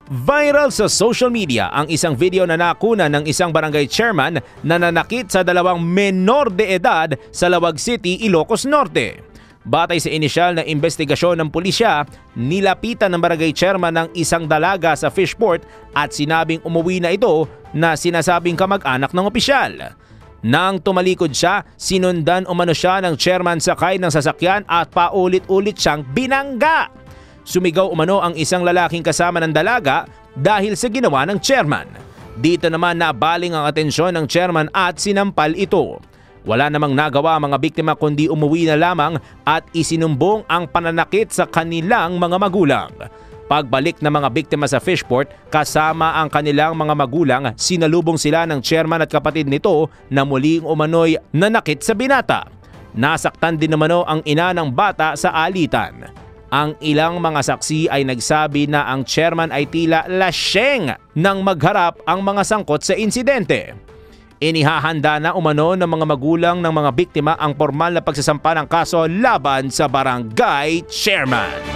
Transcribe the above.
Viral sa social media ang isang video na nakuna ng isang barangay chairman na nanakit sa dalawang menor de edad sa Lawag City, Ilocos Norte. Batay sa inisyal na investigasyon ng pulisya, nilapitan ng barangay chairman ng isang dalaga sa Fishport at sinabing umuwi na ito na sinasabing kamag-anak ng opisyal. Nang tumalikod siya, sinundan umano siya ng chairman sakay ng sasakyan at paulit-ulit siyang binangga. Sumigaw umano ang isang lalaking kasama ng dalaga dahil sa ginawa ng chairman. Dito naman nabaling ang atensyon ng chairman at sinampal ito. Wala namang nagawa ang mga biktima kundi umuwi na lamang at isinumbong ang pananakit sa kanilang mga magulang. Pagbalik ng mga biktima sa Fishport, kasama ang kanilang mga magulang, sinalubong sila ng chairman at kapatid nito na muling umano'y nanakit sa binata. Nasaktan din umano ang ina ng bata sa alitan. Ang ilang mga saksi ay nagsabi na ang chairman ay tila lasyeng nang magharap ang mga sangkot sa insidente. Inihahanda na umano ng mga magulang ng mga biktima ang formal na pagsasampa ng kaso laban sa barangay chairman.